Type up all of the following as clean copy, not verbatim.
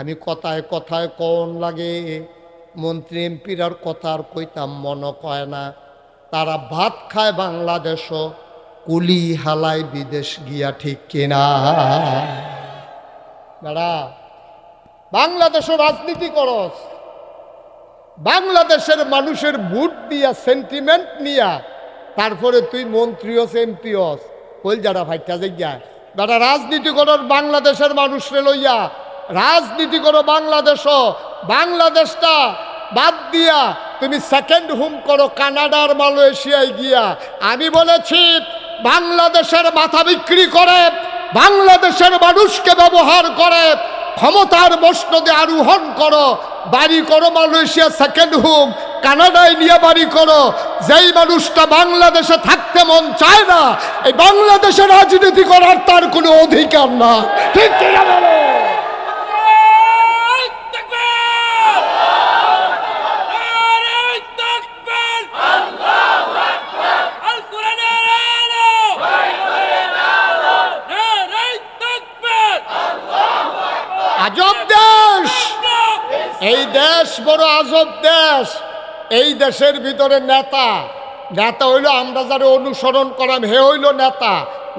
আমি কথায় কথায় কোন লাগে, মন্ত্রী এমপিরার কথা আর কইতাম মনে কয় না। তারা ভাত খায় বাংলাদেশও, কুলি হালায় বিদেশ গিয়া, ঠিক কিনা? দাঁড়া, বাংলাদেশও রাজনীতি করস, বাংলাদেশের মানুষের ভোট দিয়া সেন্টিমেন্ট নিয়া, তারপরে তুই মন্ত্রী হস, এমপি হস, কইল যারা ভাইটা যাইয়া দাদা রাজনীতি করো বাংলাদেশের মানুষরে লইয়া, রাজনীতি করো বাংলাদেশও। বাংলাদেশটা বাদ দিয়া তুমি সেকেন্ড হোম করো কানাডার মালয়েশিয়ায় গিয়া। আমি বলেছি বাংলাদেশের মাথা বিক্রি করে, বাংলাদেশের মানুষকে ব্যবহার করে ক্ষমতার মসনদে আরোহণ করো, বাড়ি করো মালয়েশিয়া সেকেন্ড হোম, কানাডায় নিয়ে বাড়ি করো। যেই মানুষটা বাংলাদেশে থাকতে মন চায় না, এই বাংলাদেশে রাজনীতি করার তার কোনো অধিকার না, ঠিক কিনা বলো? আজব দেশ এই দেশ, বড় আজব দেশ। এই দেশের ভিতরে নেতা হইল আমরা যারা অনুসরণ করাম, হে হইল নেতা।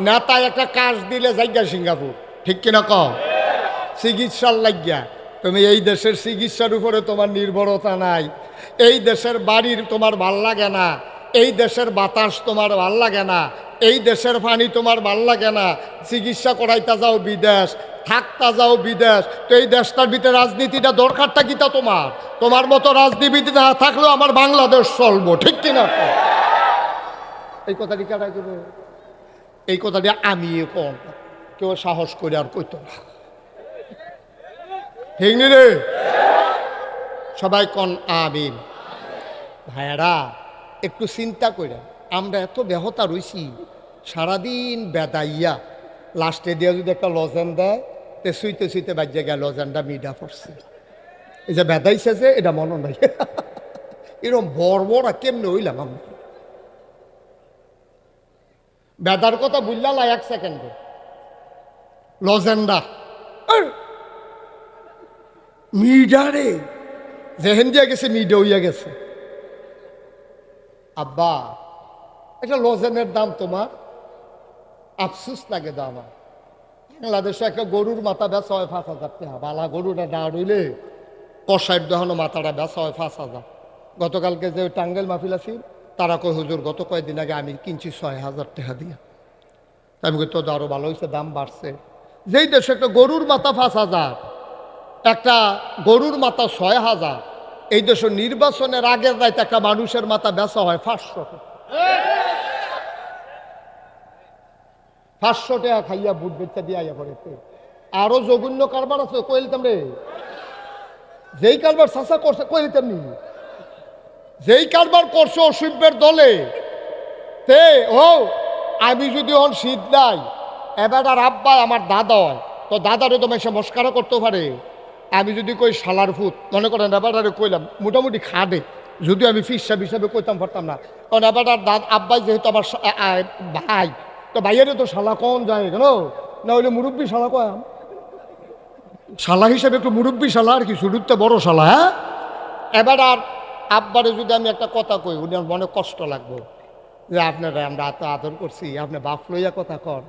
নেতা একটা কাজ দিলে জায়গা সিঙ্গাপুর, ঠিক কিনা কও? চিকিৎসার লাগিয়া তুমি এই দেশের চিকিৎসার উপরে তোমার নির্ভরতা নাই, এই দেশের বাড়ির তোমার ভাল লাগে না, এই দেশের বাতাস তোমার ভাল লাগে না, এই দেশের পানি তোমার ভাল লাগে না, চিকিৎসা করাইতে যাও বিদেশ, থাকতা যাও বিদেশ। তো এই দেশটার ভিতরে রাজনীতিটা দরকারটা কিটা তোমার? তোমার মতো রাজনীতি না থাকলেও আমার বাংলাদেশ চলবো, ঠিক কিনা? এই কথাটি কাটা করবো, এই কথাটি আমি কোন কেউ সাহস করে আর কইতো না, ঠিক নি রে? সবাই কন আমিন। ভাইয়ারা একটু চিন্তা করে, আমরা এত বেহতা রইছি, সারাদিন বেদাইয়া লাস্টে দিয়ে যদি একটা লজেন দেয়, তে শুইতে শুইতে বাজ্যে গেল লজেনটা মিডা পড়ছে। এই যে বেদাইছে যে এটা মনে নাই, এরকম বড় কেমনে হইলাম আমি? বেদার কথা বুঝলাম এক সেকেন্ডে, লজেন্ডা মিডারে যেহেন দিয়া গেছে মিডা হইয়া গেছে। আব্বা একটা লজেনের দাম তোমার আফসুস লাগে দাম। বাংলাদেশে একটা গরুর মাথা বেচা হয় 5,000 টাকা, বালা গরুটা না রইলে কষাইয়ের দহনো মাথাটা বেচা হয় 5,000। গতকালকে যে টাঙ্গেল মাহফিল আছি, তারা কয় হুজুর গত কয়েকদিন আগে আমি কিনছি 6,000 টাকা দিয়া। আমি কই তো আরো ভালো হয়েছে, দাম বাড়ছে। যেই দেশে একটা গরুর মাথা 5,000, একটা গরুর মাথা 6,000, এই দেশে নির্বাচনের আগের রাতে একটা মানুষের মাথা বেচা হয় 500 টাকা। 500 টাকা খাইয়া বুট বেচা দিয়ে আইয়া পড়ে। আরো জঘন্য কারবার আছে, কইলতাম রে। যেই কারবার চাষা করছে কইলতাম নি, যেই কারবার করছে অসভ্যের দলে তে ও। আমি যদি হন শীত নাই, এবার আর আব্বা আমার দাদা হয়, তো দাদারে তো মেশে মস্কারা করতে পারে। আমি যদি কই শালার ফুট, মনে করেন এবার কইলাম মোটামুটি খাদে, যদিও আমি ফিসাব হিসাবে কইতাম পারতাম না, কারণ এবার আব্বাই যেহেতু আমার ভাই, তো ভাইয়েরে তো শালা কন যায় কেন, না হইলে মুরব্বী শালা কয়াম, শালা হিসাবে একটু মুরব্বী শালা আর কি, শুরুতে বড় শালা। হ্যাঁ, এবার আর আব্বারে যদি আমি একটা কথা কই, উনি মনে কষ্ট লাগবে যে আপনারা আমরা এত আদর করছি, আপনি বাপ লইয়া কথা কন,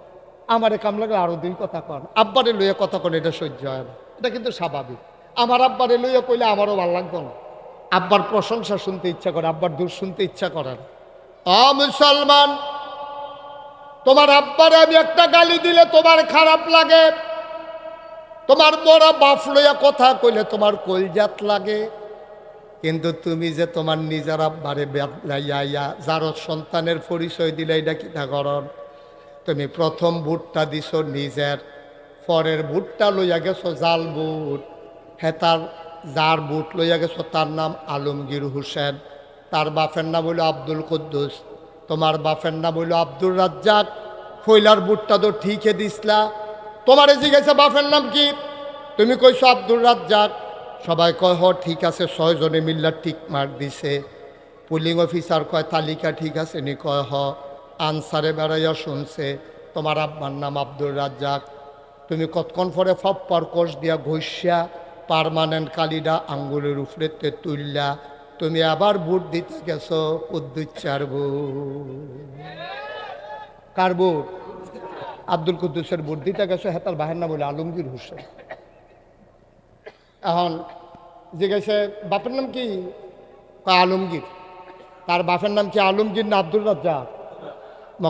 আমারে কাম লাগলে আরো 2 কথা কন, আব্বারে লইয়া কথা কন, এটা সহ্য হয় না, এটা কিন্তু স্বাভাবিক। আমার আব্বারে লইয়া কইলে আমারও ভালো লাগতো না, আব্বার প্রশংসা শুনতে ইচ্ছা করে, আব্বার দূর শুনতে ইচ্ছা করে না। মুসলমান, তোমার আব্বারে আমি একটা গালি দিলে তোমার খারাপ লাগে, তোমার বড় বাপ লইয়া কথা কইলে তোমার কলজাত লাগে, কিন্তু তুমি যে তোমার নিজের আব্বারে লাইয়া যার সন্তানের পরিচয় দিলে এটা কি তা করন? তুমি প্রথম বুটটা দিছো নিজের, পরের বুটটা লইয়া গেছো জাল বুট। হ্যাঁ, তার যার বুট লইয়া গেছো তার নাম আলমগীর হোসেন, তার বাপের নাম হইল আব্দুল কুদ্দুস, তোমার বাপের নাম হইল আব্দুর রাজ্জাক। ফইলার বুটটা তো ঠিকই দিসলা, তোমারে জিজ্ঞাসা বাপের নাম কি, তুমি কইছো আব্দুর রাজ্জাক। সবাই কয় হ ঠিক আছে, 6 জনে মিল্লা ঠিক মার দিছে। পুলিং অফিসার কয় তালিকা ঠিক আছে নি, কয় হ। আনসারে বেড়াইয়া শুনছে তোমার আব্বার নাম আব্দুর রাজ্জাক। তুমি কতক্ষণ পরে ফপ্পর কোষ দিয়া ঘষিয়া পার্মানেন্ট কালিডা আঙ্গুলের উপরেতে তুললা তুমি আবার ভোট দিতে গেছো কুদ্দুচ্চার ভোট। কার ভোট? আব্দুল কুদ্দুসের ভোট দিতে গেছো, হ্যাঁ তার বাহের নাম হলো আলমগীর হোসেন। এখন জিজ্ঞাসা বাপের নাম কি? আলমগীর। তার বাপের নাম কি আলমগীর না আব্দুল রাজ্জাক?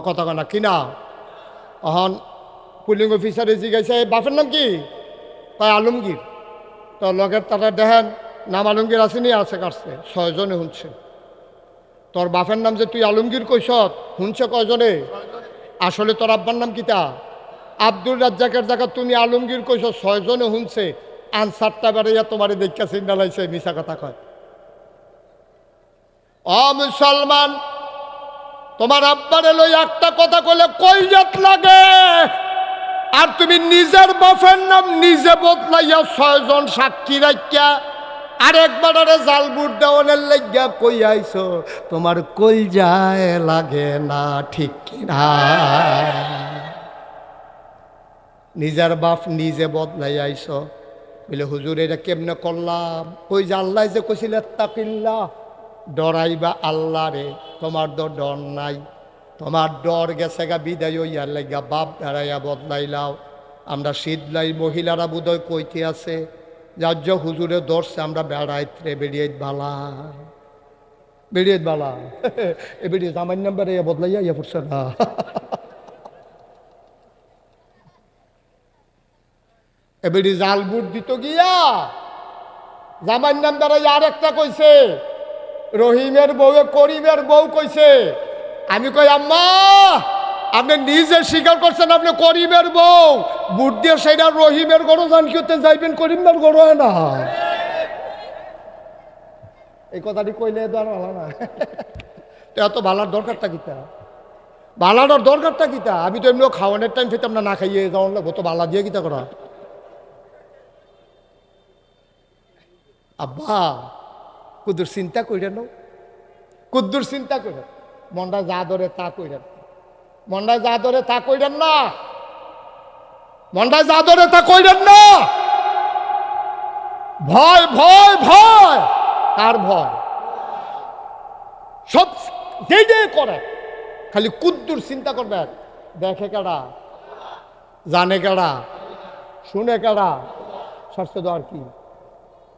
কথা কানা কি না? এখন পুলিং অফিসারে জিজ্ঞাসা বাপের নাম কি? আলমগীর। তো লগের তারা দেখেন নাম আলমগীর আসেনি, আছে কাটছে 6 জনে শুনছে। তোর বাপের নাম যে তুই আলমগীর কইস শুনছে কয়জনে? আসলে তোর আব্বার নাম কিতা? আব্দুল রাজ্জাকের জায়গা তুমি আলমগীর কইস 6 জনে শুনছে। আনসারটা বেড়াইয়া তোমার দেখা চিন্তা লাইছে, মিশা কথা কয়। অ মুসলমান, তোমার আব্বারে লই একটা কথা কইলে কইজাত লাগে, আর তুমি নিজের বাপের নাম নিজে বদলাইয়া 6 জন সাক্ষী রাখিয়া আর একবার জাল বুট দেওয়ানের লাগিয়া কই আইছো, তোমার কই যায় লাগে না ঠিক কিনা? নিজের বাপ নিজে বদলাই আইছো। বলে হুজুর এটা কেমনে করলাম? ওই যে আল্লাহ যে কইছিল তাকিল্লাহ, ডরাইবা আল্লাহ রে, তোমার তো ডর নাই, তোমার ডর গেছে গা বিদায় হইয়ার লাগিয়া বাপ দাঁড়াইয়া বদলাইলাও। আমরা শীতলাই মহিলারা বোধহয় কইতে আছে যার হুজুরে ধরছে আমরা বেড়াইতে বেরিয়ে বালা বেরিয়ে বালা এ বেরিয়ে জামাই নাম্বার বদলাইয়া ইয়া পড়ছে না। এবারে জাল বুট দিত গিয়া জামাই নাম্বারে আর একটা কইছে, রহিমের বউ করিমের বউ কইছে। আমি কই আম্মা আপনি নিজে স্বীকার করছেন আপনি করিমের বউ, বুট দিয়ে সেটা রহিমের গরো জান করতে যাইবেন, করিমের গরো হয় না। এই কথাটি কইলে তো আর ভালো না। এত ভালার দরকারটা কিতা? ভালাটার দরকারটা কিতা? আমি তো এমনিও খাওয়ানোর টাইম খেতাম না, না খাইয়ে যাওয়ার লাগবো তো ভালা দিয়ে কিতা করা। আব্বা কুদ্দুর চিন্তা কইরেন, কুদ্দুর চিন্তা কইরেন, মনটা যা ধরে তা কইরেন, মনটা যা ধরে তা কইরেন না, মনটা যা ধরে তা কইরেন না। ভয় ভয় ভয়, কার ভয়? সব যেই করে খালি কুদ্দুর চিন্তা করবেন। দেখে কারা, জানে কারা, শুনে কারা, স্বাস্থ্য দেওয়ার কি?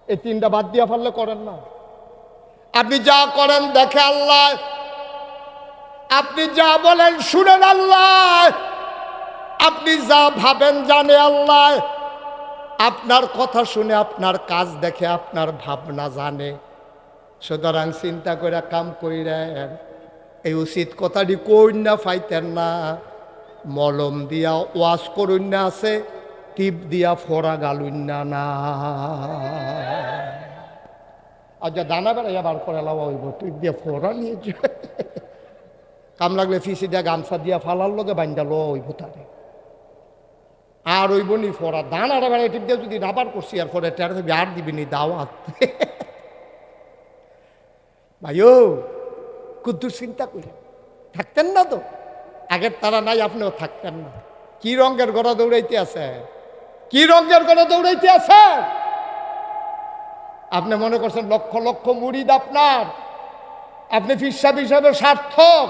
এই 3টা বাদ দিয়া ফেললে করেন না। আপনি যা করেন দেখে আল্লাহ, আপনি যা বলেন শুনেন আল্লাহ, আপনি যা ভাবেন জানে আল্লাহ, আপনার কথা শুনে আপনার কাজ দেখে আপনার ভাবনা জানে। সুতরাং চিন্তা করে কাম কইরেন। এই উচিত কথাটি কই না ফাইতেন না, মলম দিয়া ওয়াশ করুন না আছে, টিপ দিয়া ফোড়া গালুন না না। আর যা দানা বেড়াইয়া বার করে লাওয়া হইব, টিপ দিয়া ফোড়া নিয়ে কাম লাগলে ফিসি দিয়া গামছা দিয়া ফালার লগে বান্ধা লো হইব তারে। আর হইব নি ফোড়া, দানাটা বেড়াই টিপ দিয়ে যদি রাবার করছি আর ফোড়া টের আর দিবিনি দাওয়াত। ভাইও কুদ্দুর চিন্তা করে থাকতেন না তো, আগের তারা নাই আপনিও থাকতেন না। কি রঙের গড়া দৌড়াইতে আছে, কি রঙের গড়া দৌড়াইতে আছে? আপনি মনে করছেন লক্ষ লক্ষ মুরিদ আপনার, আপনি ফিরসাব হিসাবে সার্থক।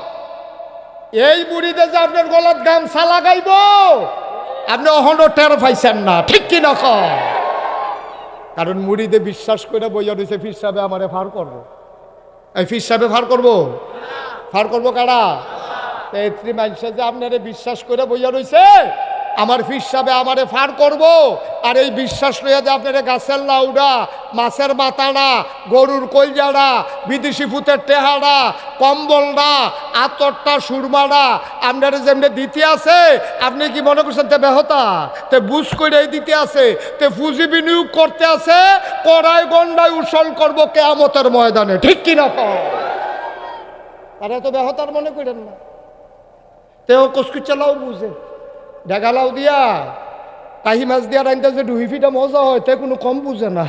এই মুরিদে যে আপনার গলার গামছা লাগাইব আপনি অহনো টের পাইছেন না, ঠিক কি না? কারণ মুরিদে বিশ্বাস করে বইয়া রয়েছে ফিরসাবে আমারে ফার করবো। এই ফিরসাবে ফার করবো, ফার করবো কারা? এই মানুষের যে আপনারে বিশ্বাস করে বইয়া রয়েছে আমার ফিরসাবে আমারে ফার করব, আর এই বিশ্বাস লইয়া যে আপনারে গাছের লাউডা, মাছের মাথাটা, গরুর কলজাড়া, বিদেশি ফুতের টেহাড়া, কম্বলটা, আতরটা, সুরমাটা আপনারে যেমনি দিতে আছে, আপনি কি মনে করছেন তে বেহতা তে বুঝ করে দিতে আছে, তে পুঁজি বিনিয়োগ করতে আছে, কড়াই গন্ডায় উসল করবো কেয়ামতের ময়দানে, ঠিক কিনা? তারা তো বেহতার মনে করেন না। তেও কচকুচালাও বুঝে, ডেগালাও দিয়া কাহি মাছ দিয়া রাইন্দা যে ডুহি ফিটা মজা হয় তে কোনো কম বুঝে না।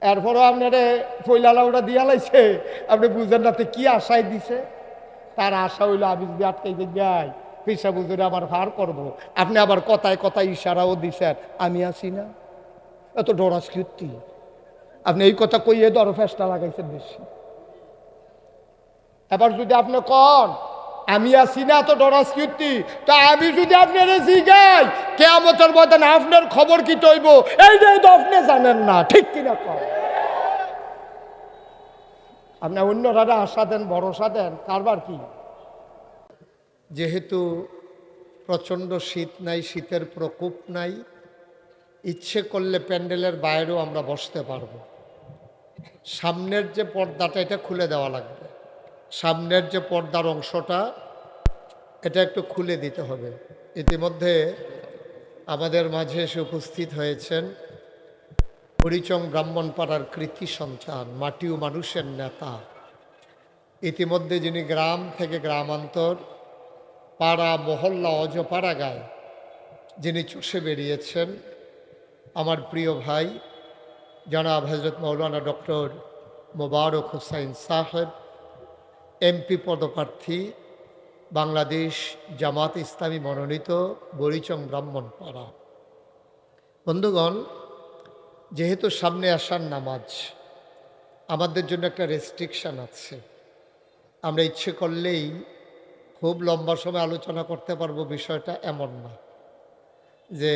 এরপরও আপনারে ফইলালাউটা দিয়া লাইছে, আপনি বুঝেন না তে কি আশায় দিছে। তার আশা হইলো আবিস দিয়ে আটকাইতে যাই পিসাব হুজুরে আমার ভার করব। আপনি আবার কথায় কথায় ইশারাও দিছেন, আমি আছি না, এত ডরাস কীর্তি। আপনি এই কথা কইয়ে ধরো ফেসটা লাগাইছেন বেশি। এবার যদি আপনি কন আমি আছি না তো ডরাস কীর্তি, তা আমি যদি আপনার জিগাই কেয়ামতের ময়দানে আপনার খবর কি তৈব, এইটাই তো আপনি জানেন না, ঠিক কিনা কন? আপনি অন্যরা আশা দেন, ভরসা দেন, কারবার কি? যেহেতু প্রচণ্ড শীত নাই, শীতের প্রকোপ নাই, ইচ্ছে করলে প্যান্ডেলের বাইরেও আমরা বসতে পারবো। সামনের যে পর্দাটা এটা খুলে দেওয়া লাগবে, সামনের যে পর্দার অংশটা এটা একটু খুলে দিতে হবে। ইতিমধ্যে আমাদের মাঝে এসে উপস্থিত হয়েছেন হরিচং ব্রাহ্মণপাড়ার কৃতি সন্তান, মাটি ও মানুষের নেতা। ইতিমধ্যে যিনি গ্রাম থেকে গ্রামান্তর, পাড়া মহল্লা অজপাড়া গায়ে যিনি চষে বেরিয়েছেন, আমার প্রিয় ভাই জনাব হজরত মৌলানা ডক্টর মোবারক হোসাইন সাহেব, এমপি পদপ্রার্থী, বাংলাদেশ জামাত ইসলামী মনোনীত, বরিচং ব্রাহ্মণপাড়া। বন্ধুগণ, যেহেতু সামনে আসার নামাজ, আমাদের জন্য একটা রেস্ট্রিকশান আছে। আমরা ইচ্ছে করলেই খুব লম্বা সময় আলোচনা করতে পারবো, বিষয়টা এমন না যে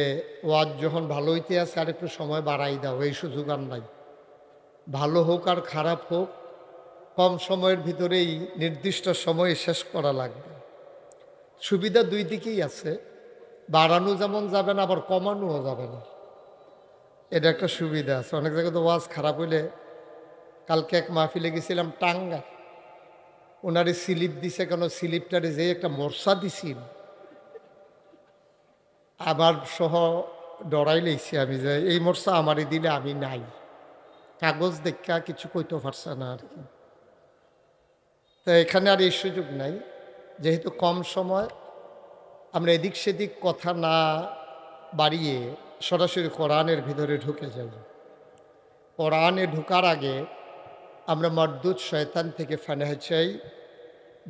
ওয়াজ যখন ভালো হইতে আছে আর একটু সময় বাড়াই দাও, এই সুযোগ আর নাই। ভালো হোক আর খারাপ হোক, কম সময়ের ভিতরেই নির্দিষ্ট সময়ে শেষ করা লাগবে। সুবিধা দুই দিকেই আছে, বাড়ানো যেমন যাবে না, আবার কমানোও যাবে না, এটা একটা সুবিধা আছে। অনেক জায়গায় তো ওয়াজ খারাপ হইলে, কালকে এক মাহফিলে গেছিলাম টাঙ্গা, ওনারে স্লিপ দিছে, কেন স্লিপটারে যে একটা মর্সা দিছিল, আবার সহ ডরাই লেছি আমি যে এই মর্সা আমারই দিলে আমি নাই, কাগজ দেখা কিছু কইতে পারছে না আর কি। তো এখানে আর এই সুযোগ নাই, যেহেতু কম সময়, আমরা এদিক সেদিক কথা না বাড়িয়ে সরাসরি কোরআনের ভিতরে ঢুকে যাব। কোরআনে ঢুকার আগে আমরা মারদুদ শয়তান থেকে ফানাহ চাই,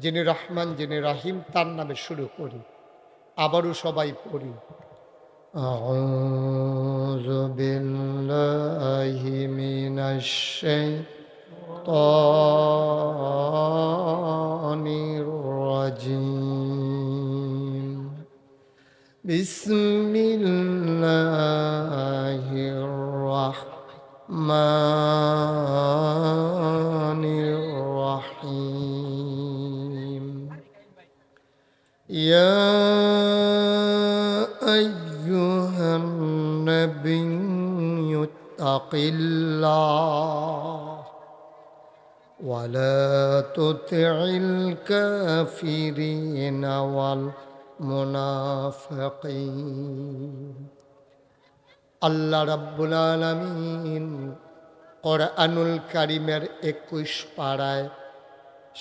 যিনি রহমান যিনি রাহিম, তার নামে শুরু করি। আবারও সবাই পড়ি, আউযু বিল্লাহি মিনাশ শাইতানির রাজিম, বিসমিল্লাহির রাহমানির রাহিম, ইয়া আইয়ুহান নাবিয়্যু তাকিল্লাহ ওয়া লা তুতি'ল কাফিরিনা ওয়াল মুনাফিকিন। আল্লাহ রাব্বুল আলামিন কোরআনুল কারীমের 21 পারায়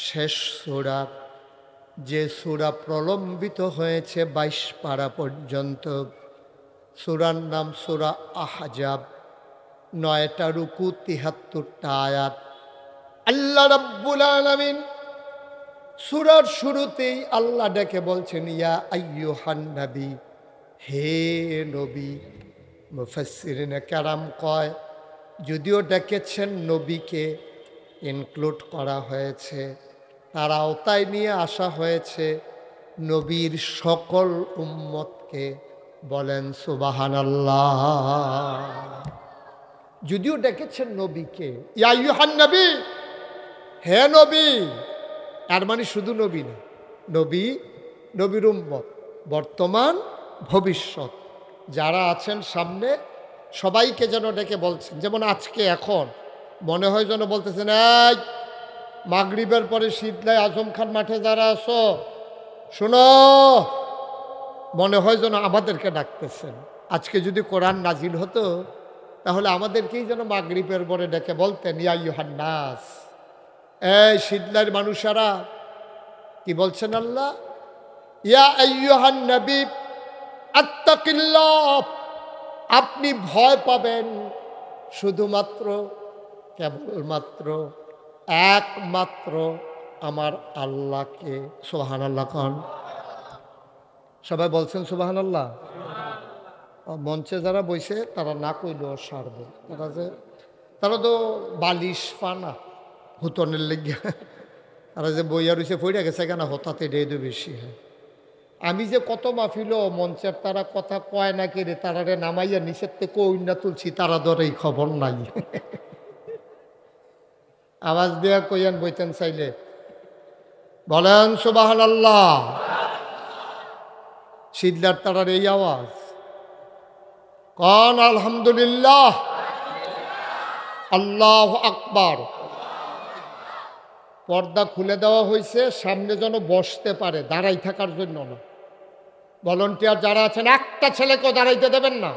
শেষ সূরা, যে সূরা প্রলম্বিত হয়েছে 22 পারা পর্যন্ত, সূরার নাম সূরা আহজাব, 9টা রুকু, 73টা আয়াত। আল্লাহ রাব্বুল আলামিন সূরার শুরুতেই আল্লাহ ডেকে বলছেন, ইয়া আইয়ুহান নবী, হে নবী। মুফাসসিরিনে কেরাম কয়, যদিও ডেকেছেন নবীকে ইনক্লুড করা হয়েছে, তার আওতায় নিয়ে আসা হয়েছে নবীর সকল উম্মতকে। বলেন সুবহানাল্লাহ। যদিও ডেকেছেন নবীকে, ইয়া আইয়ুহান নবী, হে নবী, তার মানে শুধু নবী না, নবী, নবীর উম্মত, বর্তমান ভবিষ্যৎ যারা আছেন সামনে, সবাইকে যেন ডেকে বলছেন। যেমন আজকে এখন মনে হয় যেন বলতেছেন, এই মাগরিবের পরে শীতলায় আজম খান মাঠে যারা আছো শোনো, মনে হয় যেন আমাদেরকে ডাকতেছেন। আজকে যদি কোরআন নাজিল হতো তাহলে আমাদেরকেই যেন মাগরিবের পরে ডেকে বলতেন, ইয়া আইয়ুহান নাস, এই শীতলার মানুষেরা। কি বলছেন আল্লাহ? ইয়া আইয়ুহান নবী আত্তাকিল্লাহ, আপনি ভয় পাবেন শুধুমাত্র, কেবলমাত্র, একমাত্র আমার আল্লাহকে। সুবহানাল্লাহ খান। সবাই বলছেন সুবহানাল্লাহ। মঞ্চে যারা বইছে তারা না কইলেও সারবে। তারা তো বালিশ ফানা হুতনের লেগে তারা যে বইয়া রয়েছে ফইরা গেছে কেন হঠাৎ এটাই তো বেশি হয়। আমি যে কত মাহফিল মঞ্চের তারা কথা কয় না কে রে, তারা রে নামাইয়া নিচের থেকে ওইনা তুলছি, তারা ধরে এই খবর নাই। আওয়াজ দেয়া কইয়ান বইতেন চাইলে বলেন সুবহানাল্লাহ। শীতলার তারার এই আওয়াজ কন আলহামদুলিল্লাহ, আল্লাহ আকবার। পর্দা খুলে দেওয়া হয়েছে সামনে যেন বসতে পারে, দাঁড়াই থাকার জন্য না। ভলান্টিয়ার যারা আছেন একটা ছেলেকেও দাঁড়াইতে দেবেন না,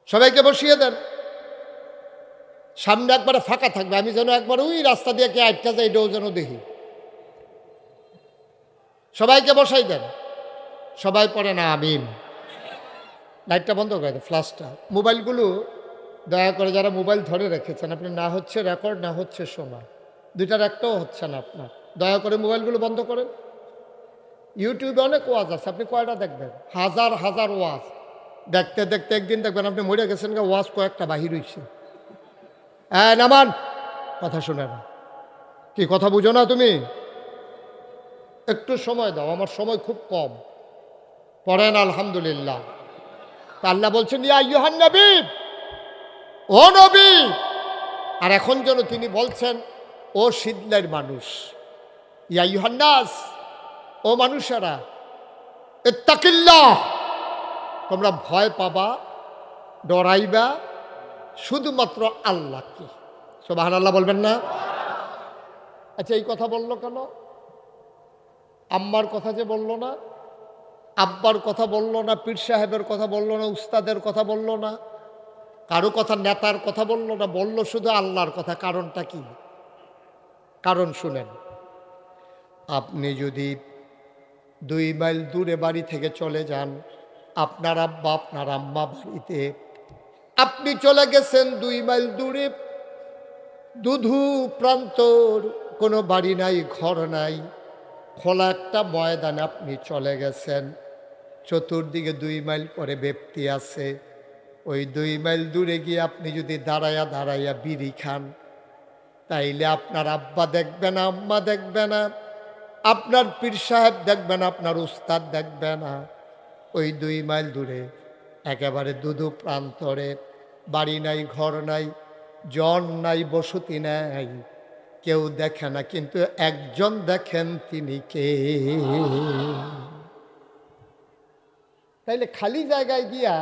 সবাইকে বসিয়ে দেন। সামনে একবারে ফাঁকা থাকবে, আমি যেন একবার ওই রাস্তা দিয়ে কে আটটা যায় এটাও যেন দেখি। সবাইকে বসাই দেন, সবাই পড়ে না আমিন। লাইটটা বন্ধ করে দেন, ফ্ল্যাশটা। মোবাইলগুলো দয়া করে যারা মোবাইল ধরে রেখেছেন, আপনি না হচ্ছে রেকর্ড না হচ্ছে শোনা, দুইটার একটাও হচ্ছে না আপনার, দয়া করে মোবাইলগুলো বন্ধ করেন। ইউটিউবে অনেক ওয়াজ আছে, আপনি কয়টা দেখবেন? হাজার হাজার ওয়াজ। দেখতে দেখতে একদিন দেখবেন আপনি মরে গেছেন, ওয়াজ কয়েকটা বাহির হইছে। হ্যাঁ নামান, কথা শুনে না। কি কথা বুঝো না তুমি? একটু সময় দাও, আমার সময় খুব কম। পড়েন আলহামদুলিল্লাহ। তা আল্লাহ বলছেন ইয়া আইয়ুহান নবী, ও নবী। আর এখন যেন তিনি বলছেন ও শীতলের মানুষ, ইয়া আইয়ুহান নাস, ও মানুষেরা, ইত্তাকিল্লাহ, তোমরা ভয় পাবা, ডরাইবা শুধুমাত্র আল্লাহকে। সুবহানাল্লাহ বলবেন না? আচ্ছা এই কথা বললো কেন? আম্মার কথা যে বললো না, আব্বার কথা বললো না, পীর সাহেবের কথা বললো না, উস্তাদের কথা বললো না, কারো কথা, নেতার কথা বললো না, বললো শুধু আল্লাহর কথা। কারণটা কি? কারণ শুনেন, আপনি যদি 2 মাইল দূরে বাড়ি থেকে চলে যান, আপনার আব্বা আপনার আম্মা বাড়িতে, আপনি চলে গেছেন 2 মাইল দূরে, দুধু প্রান্তর, কোনো বাড়ি নাই, ঘর নাই, খোলা একটা ময়দানে আপনি চলে গেছেন। চতুর্দিকে 2 মাইল পরে ব্যক্তি আছে। ওই 2 মাইল দূরে গিয়ে আপনি যদি দাঁড়াইয়া দাঁড়াইয়া বিড়ি খান, তাইলে আপনার আব্বা দেখবে না, আম্মা দেখবে না, আপনার পীর সাহেব দেখবে না, আপনার উস্তাদ দেখবে না। ওই 2 মাইল দূরে একেবারে দুধু প্রান্তরে বাড়ি নাই, ঘর নাই, জন নাই, বসতি নাই, কেউ দেখে না, কিন্তু একজন দেখেন, তিনি কে? তাইলে খালি জায়গায় গিয়া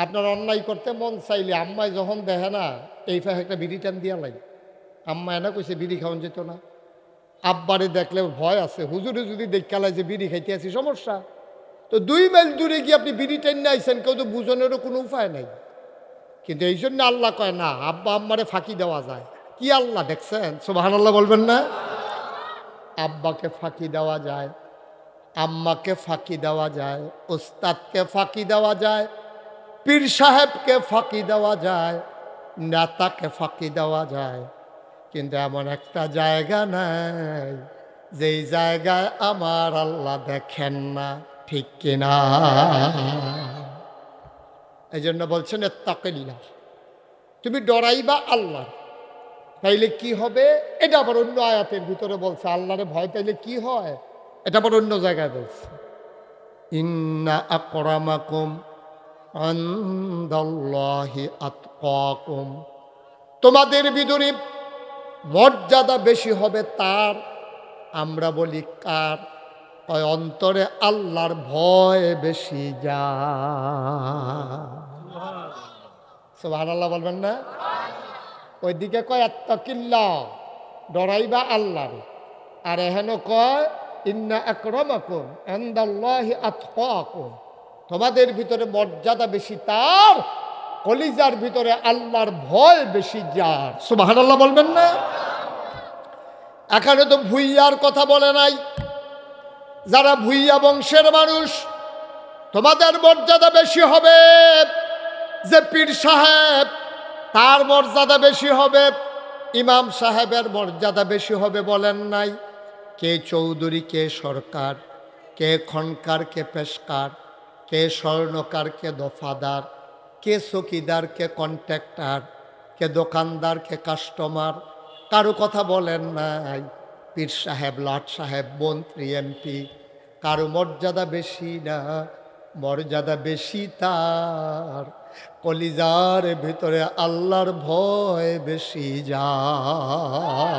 আপনার অন্যায় করতে মন চাইলে আম্মায় যখন দেখে না, এই ফাঁকে একটা বিড়ি টান দিয়া লাগে। আম্মা এনা কইছে বিড়ি খাওয়ান যেত না। আব্বারে দেখলে ভয় আছে, হুজুরে যদি দেখালায় যে বিড়ি খাইতে আছি সমস্যা। তো 2 মাইল দূরে গিয়ে আপনি বিড়ি টাইন আইছেন, কেউ তো বুঝনেরও কোনো উপায় নাই। কিন্তু এই জন্য আল্লাহ কয় না, আব্বা আম্মারে ফাঁকি দেওয়া যায়। কি আল্লাহ দেখছেন? সুবহানাল্লাহ বলবেন না? আব্বাকে ফাঁকি দেওয়া যায়, আম্মাকে ফাঁকি দেওয়া যায়, ওস্তাদকে ফাঁকি দেওয়া যায়, পীর সাহেবকে ফাঁকি দেওয়া যায়, নেতাকে ফাঁকি দেওয়া যায়, কিন্তু এমন একটা জায়গা নাই যেই জায়গায় আমার আল্লাহ দেখেন না। ঠিক কিনা? এই জন্য বলছেন ইত্তাকিল্লাহ, তুমি ডরাইবা আল্লাহ। তাইলে কি হবে? এটা আবার অন্য আয়াতের ভিতরে বলছে, আল্লাহরে ভয় পাইলে কি হয়, এটা আবার অন্য জায়গায় বলছে। ইন্না আকরামাকুম ইনদাল্লাহি আতকাকুম, তোমাদের ভিতরে মর্যাদা বেশি হবে তার। আমরা বলি কার? ওই অন্তরে আল্লাহর ভয় বেশি যা। সুবহানাল্লাহ বলবেন না? ওইদিকে কয় আত্তাকিল্লাহ, ডরাইবা আল্লাহর, আর এখানে কয় ইন্না আকরামাকুম ইনদাল্লাহি আতকাকুম, তোমাদের ভিতরে মর্যাদা বেশি তার, কলিজার ভিতরে আল্লাহর ভয় বেশি যার। সুবহানাল্লাহ বলবেন না? এখানে তো ভুইয়ার কথা বলে নাই। যারা ভুইয়া বংশের মানুষ, তোমাদের মর্যাদা বেশি হবে। যে পীর সাহেব, তার মর্যাদা বেশি হবে, ইমাম সাহেবের মর্যাদা বেশি হবে বলেন নাই। কে চৌধুরী, কে সরকার, কে খনকার, কে পেশকার, কে স্বর্ণকার, কে দফাদার, কে চকিদার, কে কন্ট্রাক্টর, কে দোকানদার, কে কাস্টমার, কারো কথা বলেন নাই। পীর সাহেব, লাট সাহেব, মন্ত্রী, এমপি, কারো মর্যাদা বেশি না, মর্যাদা বেশি তার কলিজার ভিতরে আল্লাহর ভয় বেশি যায়।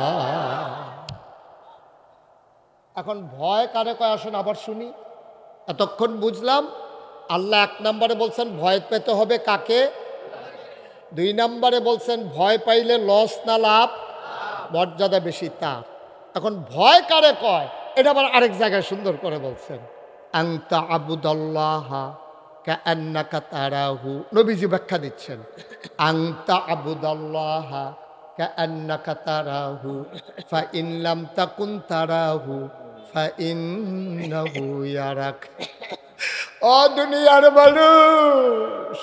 এখন ভয় কারে কয় আসেন আবার শুনি। এতক্ষণ বুঝলাম আল্লাহ 1 নম্বরে বলছেন ভয় পেতে হবে কাকে, 2 নম্বরে বলছেন ভয় পাইলে লস না লাভ, মর্যাদা বেশি তার। এখন ভয় কারে কয় এটা আবার আরেক জায়গায় সুন্দর করে বলছেন, আনতা আবুদাল্লাহ কাআন্নাকা তারাহু। নবীজি ব্যাখ্যা দিচ্ছেন, আনতা আবুদাল্লাহ কাআন্নাকা তারাহু ফাইন লাম তাকুন তারাহু ফাইন্নাহু ইয়ারাক। ও দুনিয়ার মানুষ,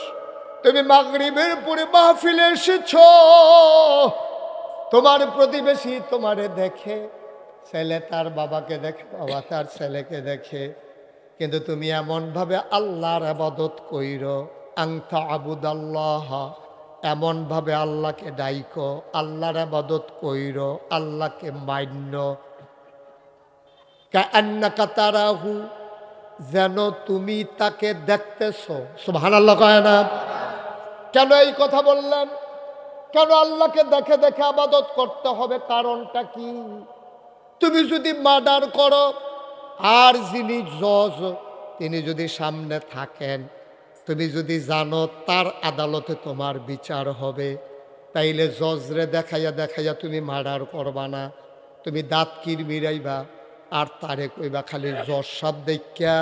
তুমি মাগরিবের পরে মাহফিলে এসেছো, তোমার প্রতিবেশী তোমারে দেখে, ছেলে তার বাবাকে দেখে, বাবা তার ছেলেকে দেখে, কিন্তু তুমি এমনভাবে আল্লাহর ইবাদত কইরো, আনতা আবুদাল্লাহ, এমনভাবে আল্লাহকে ডাইকো, আল্লাহর ইবাদত কইরো, আল্লাহকে মান্য, কাআন্নাকা তারাহু, যেন তুমি তাকে দেখতেছো। সুবহানাল্লাহ কয় না? কেন এই কথা বললেন? কেন আল্লাহকে দেখে দেখে ইবাদত করতে হবে? কারণটা কি? তুমি যদি মার্ডার করো আর যিনি জজ তিনি যদি সামনে থাকেন, তুমি যদি জানো তার আদালতে তোমার বিচার হবে, তাইলে জজরে দেখাইয়া দেখাইয়া তুমি মার্ডার করবা না, তুমি দাঁত কিরমিরাইবা আর তারে কইবা খালি জজ সাহেব দেখা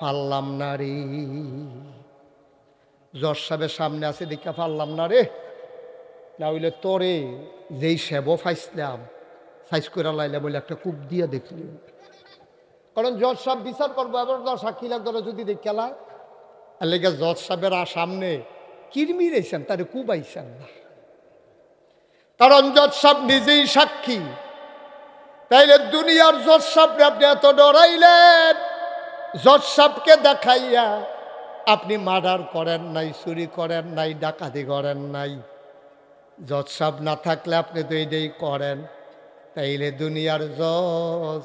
পারলাম না রে, জজ সাহেবের সামনে আছে দেখা পারলাম না রে, না হইলে তোরে যেই সেব ফাইসলাম সাইজ করে লাইলে বলে একটা কূপ দিয়ে দেখলি। কারণ জজ সাহেব বিচার করবো, এবার সাক্ষী লাগতো যদি দেখালায় আর লেগে জজ সাহেবের সামনে কিরমি রেছেন তারে কুবাইছেন না, কারণ জজ সাহেব নিজেই সাক্ষী। তাইলে দুনিয়ার জজ সাহেবকে আপনি এত ডরাইলেন, জজ সাহেবকে দেখাইয়া আপনি মার্ডার করেন নাই, চুরি করেন নাই, ডাকাতি করেন নাই, জজ সাহেব না থাকলে আপনি তো এইটাই করেন। তাইলে দুনিয়ার জজ,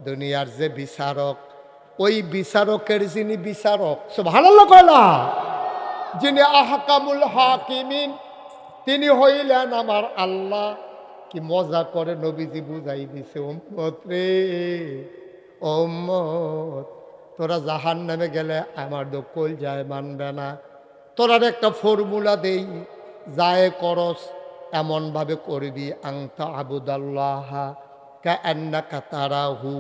দুনিয়ার যে বিচারক, ওই বিচারকের যিনি বিচারক, সুবহানাল্লাহ কয়লা, যিনি আহকামুল হাকিমিন, তিনি হইলেন আমার আল্লাহ। কি মজা করে নবীজি বুঝাই দিছে, উম্মত রে, উম্মত তোরা জাহান্নামে গেলে আমার দকল যায় মানবে না, তোরার একটা ফর্মুলা দেই, যায় করস এমনভাবে করবি, আনতা আবুদাল্লাহ কাআন্নাকা তারাহু।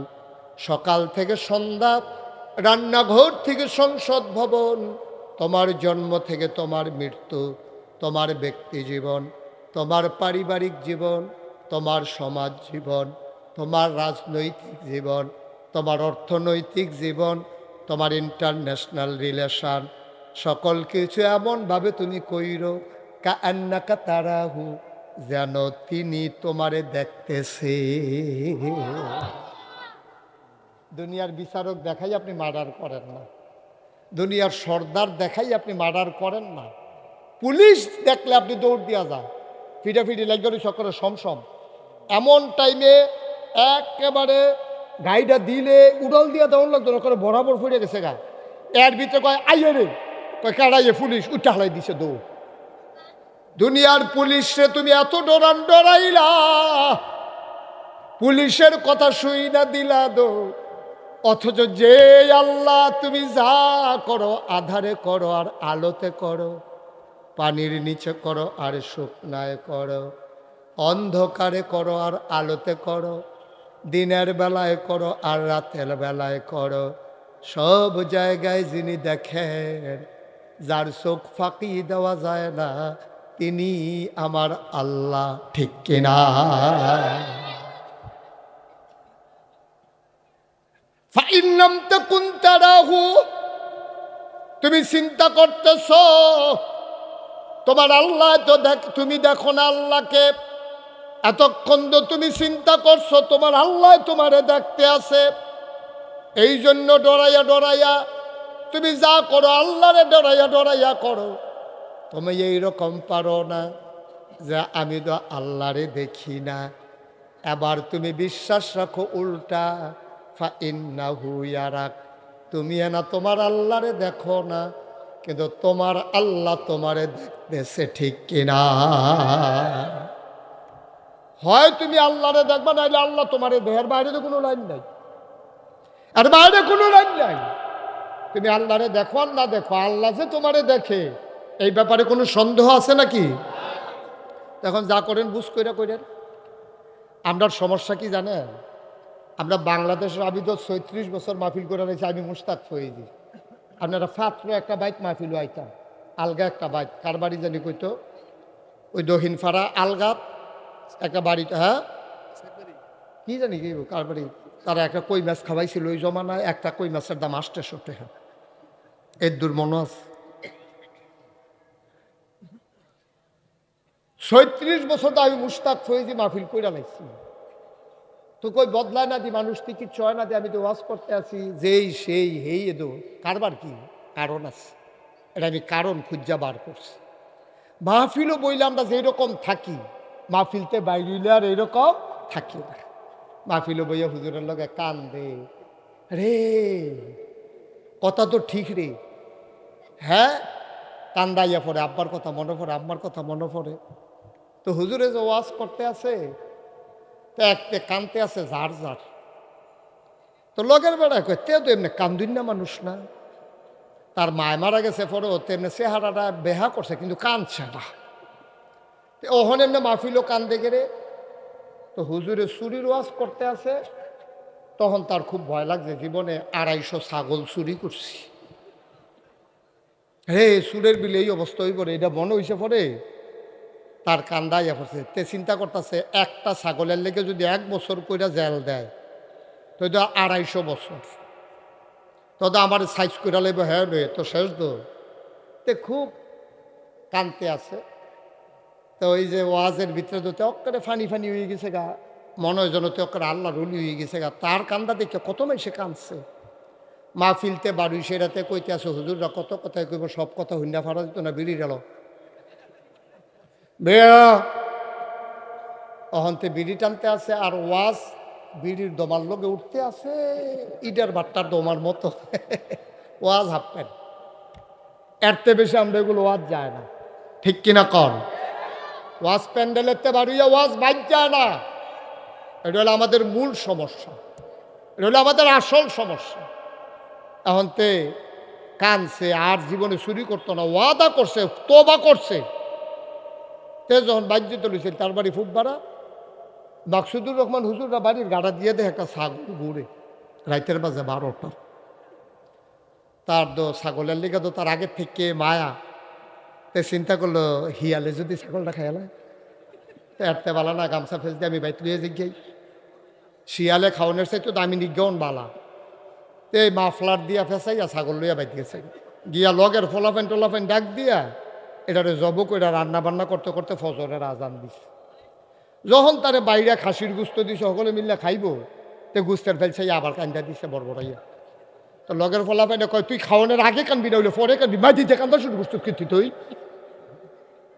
সকাল থেকে সন্ধ্যা, রান্নাঘর থেকে সংসদ ভবন, তোমার জন্ম থেকে তোমার মৃত্যু, তোমার ব্যক্তি জীবন, তোমার পারিবারিক জীবন, তোমার সমাজ জীবন, তোমার রাজনৈতিক জীবন, তোমার অর্থনৈতিক জীবন, তোমার ইন্টারন্যাশনাল রিলেশন, সকল কিছু এমনভাবে তুমি কইরো কাআন্নাকা তারাহু, যেন তিনি তোমারে দেখতেছে। দুনিয়ার বিচারক দেখাই আপনি মার্ডার করেন না, দুনিয়ার সর্দার দেখাই আপনি মার্ডার করেন না, পুলিশ দেখলে আপনি দৌড় দিয়া যান, ফিটাফিটি লাগবে সকলে সমসম। এমন টাইমে একেবারে গাড়িটা দিলে উড়াল দিয়া দৌড় লাগতো না, করে বরাবর ফুটে গেছে গা, এর ভিতরে কয় আইয়ে রে, কয় কাড়াইয়ে, পুলিশ উঠা হালাই দিছে দৌড়। দুনিয়ার পুলিশে তুমি এত ডরাইলা, পুলিশের কথা শুই না দিলা দৌড়, অথচ যে আল্লাহ তুমি যা করো আধারে করো আর আলোতে করো, পানির নিচে করো আর শুকনায় করো, অন্ধকারে করো আর আলোতে করো, দিনের বেলায় করো আর রাতের বেলায় করো, সব জায়গায় যিনি দেখেন, যার চোখ ফাঁকি দেওয়া যায় না, তিনি আমার আল্লাহ, ঠিক কিনা? ফাইন লাম তাকুন তারাহু, তুমি চিন্তা করতেছ তোমার আল্লাহ তো তুমি দেখো না আল্লাহকে, এতক্ষণ তো তুমি চিন্তা করছো তোমার আল্লাহ তোমারে দেখতে আছে, এই জন্য ডরাইয়া ডরাইয়া তুমি যা করো আল্লাহরে ডরাইয়া ডরাইয়া করো। তুমি এইরকম পারো না যে আমি তো আল্লাহরে দেখি না। এবার তুমি বিশ্বাস রাখো উল্টা, ফাইন্নাহু ইয়ারাক, তুমি না তোমার আল্লাহরে দেখো না, কিন্তু তোমার আল্লাহ তোমারে দেখতেছে, ঠিক কিনা? হয় তুমি আল্লাহরে দেখবা, নাইলে আল্লাহ তোমারে দেহের বাইরে তো কোনো লাইন নাই, আর বাইরে কোনো লাইন নাই। তুমি আল্লাহরে দেখো আর না দেখো, আল্লাহ যে তোমারে দেখে এই ব্যাপারে কোনো সন্দেহ আছে নাকি? এখন যা করেন বুঝ কইরা কইরেন। আমরার সমস্যা কি জানেন? আমরা বাংলাদেশের, আমি তো ৩৬ বছর মাহফিল করে রয়েছি, আমি মুস্তাক ফয়েজি। আপনারা ফাত্র একটা বাইক মাহফিল আইতাম, আলগা একটা বাইক, কার বাড়ি জানি কইতো, ওই দহিনপাড়া আলগাত একটা বাড়িটা, হ্যাঁ কি জানি কি কার বাড়ি, তারা একটা কই মাছ খাওয়াইছিল ওই জমানায়, একটা কই মাছের দাম ৮০০ টাকা, এর দূর মনে আছে। ৩৬ বছর তো আমি মুস্তাক ফয়েজি মাহফিল কইরা লাইছি, তো কই বদলায় না দি, মানুষ টিকিট চয় না দি, আমি তো ওয়াজ করতে আছি যেই সেই হেই এদো, কারবার কি কারণ আছে, এটা আমি কারণ খুঁজা বার করছি। মাহফিলও বইলে আমরা যেরকম থাকি, মাহফিলতে বাইরে আর এইরকম থাকি না। মাহফিলও বইয়া হুজুরের লগে কান দে, রে কথা তো ঠিক রে, হ্যাঁ কান্দাইয়া পড়ে, আব্বার কথা মনে পড়ে, আম্মার কথা মনে পড়ে। তো হুজুরে যে ওয়াজ করতে আছে, তো একতে কানতে আছে ঝাড় ঝাড়, তো লগের বেড়ায় কয় তে তো এমনি কান্দুন না মানুষ না, তার মায় মারা গেছে পরেও তেমনি চেহারাটা বেহা করছে কিন্তু কাঁদছে না। ওহন এমনি মাহফিলও কান্দে গেলে, তো হুজুরে চুরির ওয়াজ করতে আছে, তখন তার খুব ভয় লাগছে, জীবনে ২৫০ ছাগল চুরি করছি, হে সুরের বিলে এই অবস্থা হয়ে পড়ে, এটা মনে হয়েছে পরে তার কান্দাইয়া পড়ছে। তে চিন্তা করতেছে একটা ছাগলের লেগে যদি ১ বছর কইরা জেল দেয়, তো এটা ২৫০ বছর, তো আমার সাইজ করে লাগবে, হ্যাঁ রে তো শেষ তো। তে খুব কানতে আছে, তো ওই যে ওয়াজের ভিতরে তো অক্কারে ফানি ফানি হয়ে গেছে গা, মনে হয় যেন অক্কারে আল্লাহ রুলি হয়ে গেছে গা, তার কান্দা দেখে কত মেশে কাঁদছে। মাহফিলতে বাড়ি সেরাতে কইতে আছে, হুজুররা কত কথায় কইব, সব কথা হুন্ডা ফাড়া দিত না, বেরিয়ে গেল বেয়া অহন্তে বিড়ি টানতে আছে, আর ওয়াজ বিড়ির দমার লোকে উঠতে আছে, ইডার ভাট্টার দমার মতো ওয়াজ হাঁপতেন। এরতে বেশি আমরা এগুলো ওয়াজ যায় না, ঠিক কিনা কর? ওয়াজ প্যান্ডেলেরতে বাড়িয়া ওয়াজ বাইর যায় না, এটা হলো আমাদের মূল সমস্যা, এটা হলো আমাদের আসল সমস্যা। এখন তে কানছে, আর জীবনে চুরি করতো না, ওয়াদা করছে, তোবা করছে। তে যখন বাজ্যিত লইছে, তার বাড়ি ফুটবাড়া, মাকসুদুর রহমান হুজুররা বাড়ির গাড়া দিয়ে দেয় একটা ছাগল ঘুরে রাইতের বাজে ১২টা। তার তো ছাগলের লিগে তো তার আগের থেকে মায়া, তে চিন্তা করলো হিয়ালে যদি ছাগলটা খাইলায়, এরতে বালা না, গামছা ফেস দিয়ে আমি বাইত লইয়ে জিজ্ঞাই, শিয়ালে খাওয়ানোর চাইতো দামি নিজ্ঞান বালা। তে মাফলার দিয়া ফেসাইয়া ছাগল লইয়া বাইতে গেছে, গিয়া লগের ফোলাফেন টোলাফেন ডাক দিয়া এটারে জব করে রান্না বান্না করতে করতে ফজরের আজান দিস। যখন তারে বাইরে খাসির গুস্ত দিছে, সকলে মিললে খাইব, তে গুস্তের ফেলছাই আবার কান্দা দিছে বড়বড়াইয়া। তো লগের ফোলাফেনে কয় তুই খাওয়ানোর আগে কানবি না, হইলে পরে কানবি, মাই দিতে কান্দা শুরু করছিস কিন্তু তুই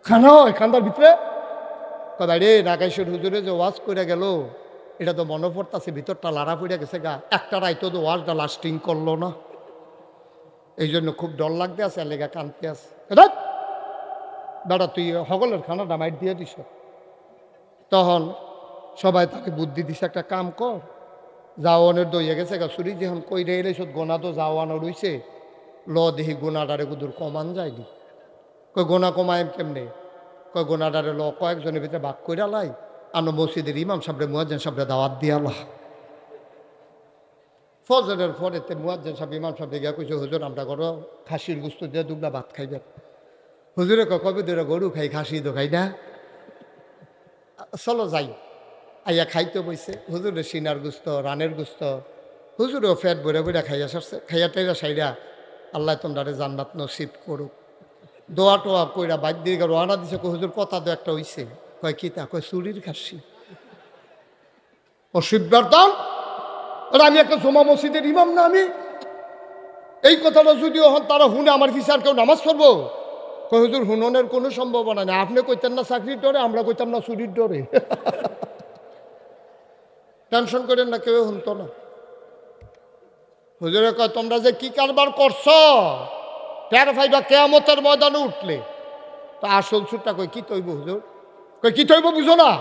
খানা হয় কান্দার ভিতরে। কয় ভাই রে, নাগাইশের হুজুরে যে ওয়াজ করে গেল, এটা তো মনে পড়তাছে, ভিতরটা লাড়া পড়ে গেছে গা, একটা রাইতো তো ওয়াজটা লাস্টিং করলো না, এই জন্য খুব ডর লাগতে আছে, লেগা কানতে আছে। বেড়া তুই সকলের খানাটা মাইট দিয়ে দিস। তখন সবাই তাকে বুদ্ধি দিছে, একটা কাম কর, যাওয়ানের দইয়া গেছে গা, চুরি যখন কইরে এলে সব গোনা তো যাওয়ানো রইছে, ল দেখি গোনাডারে কুদুর কমান যায়নি। কই গোনা কমায় কেমনে? কয় গোনাডারে ল কয়েকজনের ভিতরে ভাগ কইরা লাই, আনো মসজিদের ইমাম সাহেবরে মুয়াজ্জিন সাহেবরে দাওয়াত দিয়ালা। ফজরের পরেতে মুয়াজ্জিন সাহেব ইমাম সাহেব গিয়া কইছে, হুজুর আমরা করো খাসির গুস্ত দিয়ে দুবলা ভাত খাইবেন। হুজুরে কবে ধরে গরু খাই, খাসি তো খাই না, চলো যাই। আইয়া খাইতে বইছে, হুজুরের সিনার গুস্ত, রানের গুস্ত, হুজুরেও ফ্যাট বইরা বইরা খাইয়া সারছে, খাইয়া টাইয়া সাইরা আল্লাহ তোমরা জান্নাত নসিব করুক। দোয়া টোয়া কইরা বাইর দিয়ে রওনা দিছে। হুজুর কথা তো একটা হইছে। কয় কি তা? কয় চুরির খাসি। অসভ্যের দল। আর আমি একটা জমা মসজিদের ইমাম না? আমি এই কথাটা যদিও হন তারা হুনে আমার ফিসার কেউ নামাজ পড়বো? কই হুজুর হুননের কোনো সম্ভাবনা নেই। আপনি কইতেন না চাকরির ডরে, আমরা কইতাম না চুরির ডরে। টেনশন করেন না, কেউ শুনতো না। হুজুরে কয় তোমরা যে কি কারবার করছো টের ফাইবা কেয়ামতের ময়দানে উঠলে। তা আসল সুরটা কই কি তৈব হুজুর? কই কি তৈব বুঝো না?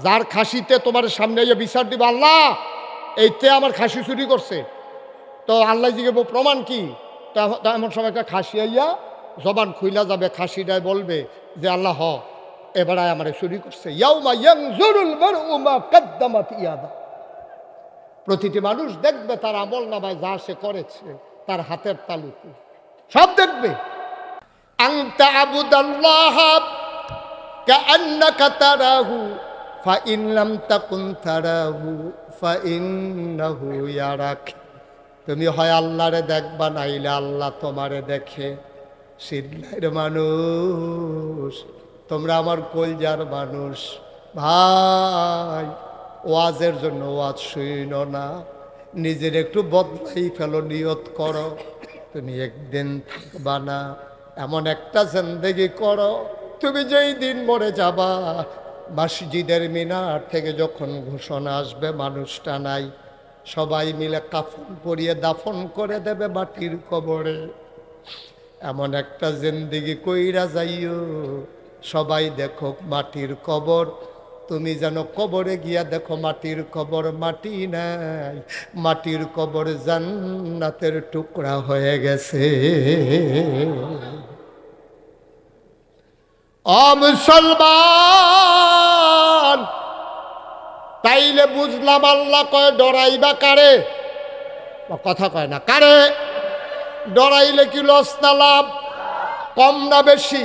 যার খাসিতে তোমার সামনে ইয়ে বিচার দিবা আল্লাহ এইতে আমার খাসি চুরি করছে, তো আল্লাহ জিজ্ঞেব প্রমাণ কি? তা এমন সময় একটা খাসি আইয়া জবান খুইলা যাবে, খাসিটাই বলবে যে আল্লাহ এবার আমার চুরি করছে। ইয়াউমা ইয়ানজুরুল মারউ মা কাদ্দামাত ইয়াদা। প্রতিটি মানুষ দেখবে তার আমল নামায় যা সে করেছে, তার হাতের তালুতে সব দেখবে। আনতা আবুদাল্লাহ কাআন্নাকা তারাহু ফাইন লাম তাকুন তারাহু ফাইন্নাহু ইয়ারাক। তুমি হয় আল্লাহরে দেখবা, নাইলে আল্লাহ তোমারে দেখে। সিদ্ধাইয়ের মানুষ, তোমরা আমার কলজার মানুষ ভাই, ওয়াজের জন্য ওয়াজ শুনো না, নিজের একটু বদলাই ফেলো, নিয়ত করো তুমি একদিন থাকবা না। এমন একটা জিন্দেগি করো তুমি যেই দিন মরে যাবা, মসজিদের মিনার থেকে যখন ঘোষণা আসবে মানুষটা নাই, সবাই মিলে কাফন পরিয়ে দাফন করে দেবে মাটির কবরে। এমন একটা জিন্দেগি কইরা যাইও সবাই দেখো মাটির কবর, তুমি যেন কবরে গিয়া দেখো মাটির কবর মাটি নাই, মাটির কবর জান্নাতের টুকরা হয়ে গেছে। মুসলমান, তাইলে বুঝলাম আল্লাহ কয় ডরাইবা কারে? কথা কয় না কারে? ডরাইলে কি লস না লাভ? কম না বেশি?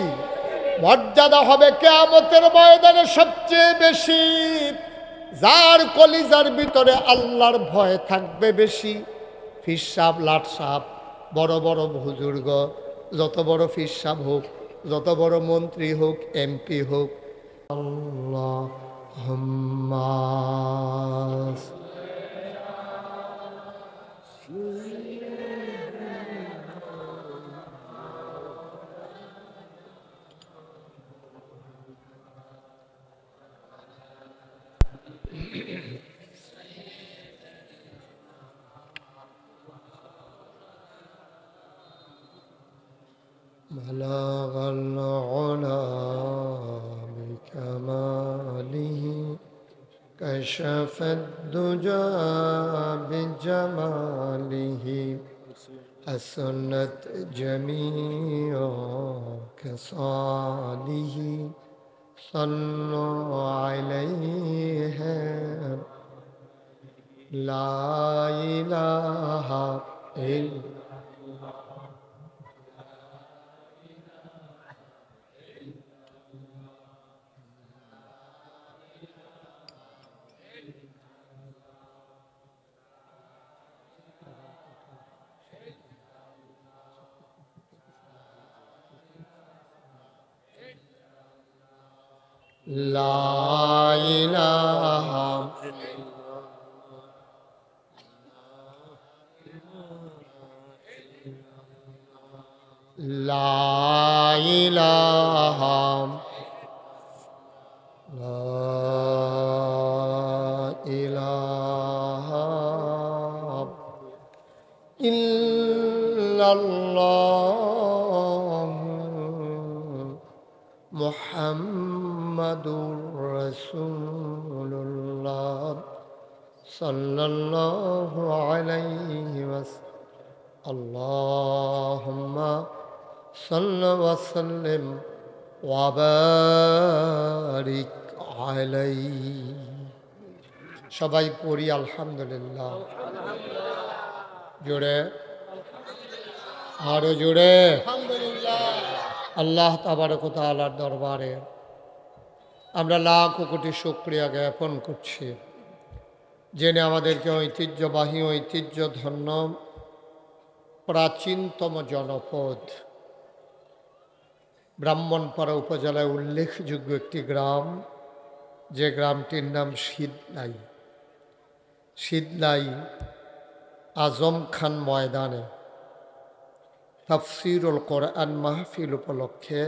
মর্যাদা হবে কিয়ামতের ময়দানে সবচেয়ে বেশি যার কলিজার ভিতরে আল্লাহর ভয় থাকবে বেশি। ফির সাহেব, লাট সাহেব, বড় বড় বুজুর্গ, যত বড় ফির সাহেব হোক, যত বড় মন্ত্রী হোক, এমপি হোক, আল্লাহুম্মা بلغ العلا بكماله كشف الدجى بجماله حسنت جميع خصاله صلوا عليه لا إله إلا لا إله لا إله لا إله إلا الله محمد رسول الله صلى الله عليه وسلم اللهم صل وسلم وبارك عليه সবাই পড়ি আলহামদুলিল্লাহ। জোরে, আরো জোরে আলহামদুলিল্লাহ। আল্লাহ তাবারক ওয়া তাআলার দরবারে আমরা লাখ কোটি শুকরিয়া জ্ঞাপন করছি, জেনে আমাদেরকে ঐতিহ্যবাহী ঐতিহ্যধন্য প্রাচীনতম জনপদ ব্রাহ্মণপাড়া উপজেলায় উল্লেখযোগ্য একটি গ্রাম, যে গ্রামটির নাম শীতলাই। শীতলাই আজম খান ময়দানে তাফসিরুল কোরআন মাহফিল উপলক্ষে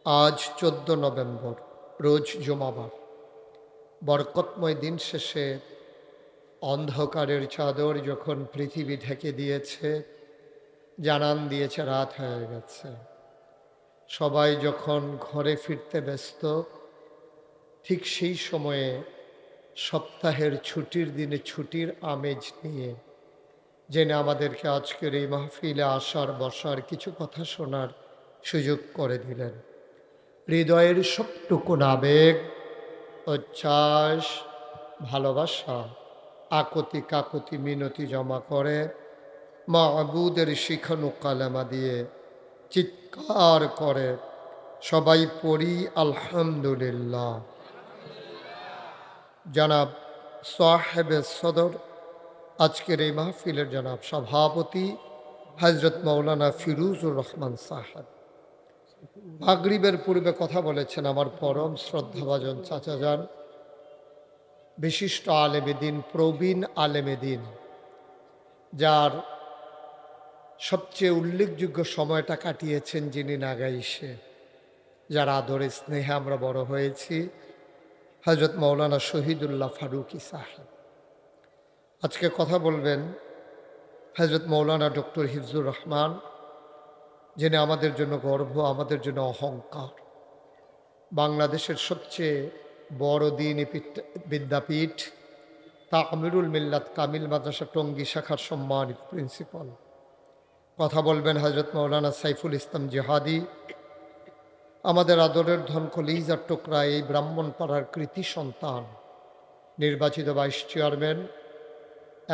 আজ 14 নভেম্বর রোজ জুমাবার বরকতময় দিন শেষে অন্ধকারের চাদর যখন পৃথিবী ঢেকে দিয়েছে, জানান দিয়েছে রাত হয়ে গেছে, সবাই যখন ঘরে ফিরতে ব্যস্ত, ঠিক সেই সময়ে সপ্তাহের ছুটির দিনে ছুটির আমেজ নিয়ে জেনে আমাদেরকে আজকের এই মাহফিলে আসার বসার কিছু কথা শোনার সুযোগ করে দিলেন। হৃদয়ের সবটুকুন আবেগ, উচ্ছ্বাস, ভালোবাসা, আকুতি কাকুতি মিনতি জমা করে মাবুদের শিখানো কালেমা দিয়ে চিৎকার করে সবাই পড়ি আলহামদুলিল্লাহ। জনাব সাহেবে সদর, আজকের এই মাহফিলের জনাব সভাপতি হজরত মৌলানা ফিরুজুর রহমান সাহেব মাগরিবের পূর্বে কথা বলেছেন আমার পরম শ্রদ্ধাভাজন চাচাজান, বিশিষ্ট আলেমে দিন, প্রবীণ আলেমে দিন, যার সবচেয়ে উল্লেখযোগ্য সময়টা কাটিয়েছেন যিনি নাগাইশে, যার আদরে স্নেহে আমরা বড় হয়েছি, হজরত মৌলানা শহীদুল্লাহ ফারুকি সাহেব। আজকে কথা বলবেন হজরত মৌলানা ডক্টর হিফজুর রহমান, যিনি আমাদের জন্য গর্ব, আমাদের জন্য অহংকার। বাংলাদেশের সবচেয়ে বড় দ্বীনি বিদ্যাপীঠ তামিরুল মিল্লাত কামিল মাদ্রাসা টঙ্গী শাখার সম্মানিত প্রিন্সিপাল। কথা বলবেন হজরত মৌলানা সাইফুল ইসলাম জিহাদি, আমাদের আদরের ধন কলিজার টুকরা এই ব্রাহ্মণপাড়ার কৃতি সন্তান, নির্বাচিত ভাইস চেয়ারম্যান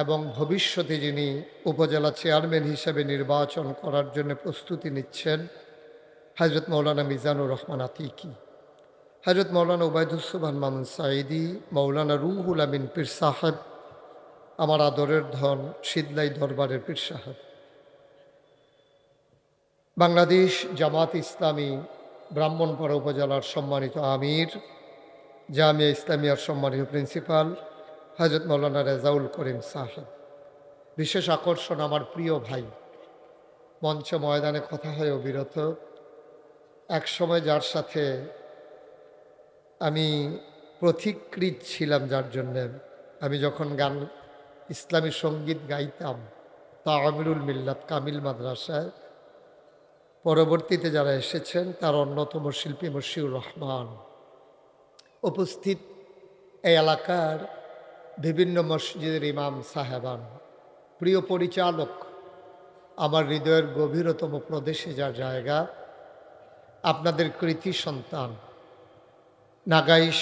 এবং ভবিষ্যতে যিনি উপজেলা চেয়ারম্যান হিসেবে নির্বাচন করার জন্য প্রস্তুতি নিচ্ছেন, হজরত মৌলানা মিজানুর রহমান আতিকি, হজরত মৌলানা উবায়দুসুবহান মামুন সাঈদী, মৌলানা রুহুল আমিন পীর সাহেব, আমার আদরের ধন শীতলাই দরবারের পীর সাহেব, বাংলাদেশ জামাত ইসলামী ব্রাহ্মণপাড়া উপজেলার সম্মানিত আমির, জামিয়া ইসলামিয়ার সম্মানিত প্রিন্সিপাল হজরত মৌলানা রেজাউল করিম সাহেব, বিশেষ আকর্ষণ আমার প্রিয় ভাই, মঞ্চ ময়দানে কথা হয় অবিরত, একসময় যার সাথে আমি পথিকৃৎ ছিলাম, যার জন্যে আমি যখন গান ইসলামী সঙ্গীত গাইতাম তামিরুল মিল্লাত কামিল মাদ্রাসায়, পরবর্তীতে যারা এসেছেন তার অন্যতম শিল্পী মশিউর রহমান, উপস্থিত এই এলাকার বিভিন্ন মসজিদের ইমাম সাহেবান, প্রিয় পরিচালক, আমার হৃদয়ের গভীরতম প্রদেশে যার জায়গা, আপনাদের কৃতি সন্তান নাগাইশ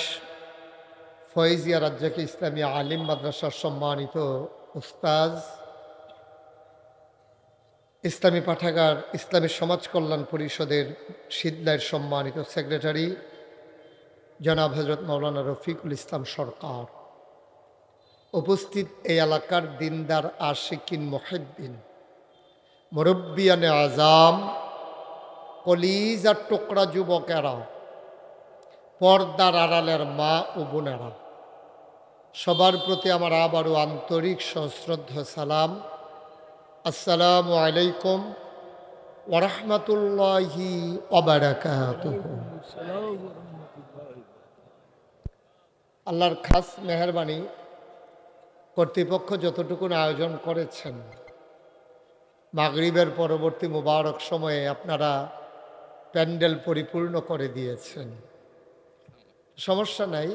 ফয়েজিয়া রাজ্জাকি ইসলামী আলিম মাদ্রাসার সম্মানিত উস্তাজ, ইসলামী পাঠাগার ইসলামী সমাজ কল্যাণ পরিষদের শীতলাইয়ের সম্মানিত সেক্রেটারি জনাব হজরত মৌলানা রফিকুল ইসলাম সরকার, উপস্থিত এই এলাকার দিনদার আশিকিন মুহিব্বিন, মুরব্বিয়ানে আজাম, কলিজার টুকরা যুবকেরা, পর্দার আড়ালের মা ও বোনেরা, সবার প্রতি আমার আবারও আন্তরিক সশ্রদ্ধ সালাম। আসসালামু আলাইকুম ওয়া রাহমাতুল্লাহি ওয়া বারাকাতুহু। আল্লাহর খাস মেহেরবানি, কর্তৃপক্ষ যতটুকু আয়োজন করেছেন, মাগরিবের পরবর্তী মুবারক সময়ে আপনারা প্যান্ডেল পরিপূর্ণ করে দিয়েছেন, সমস্যা নাই।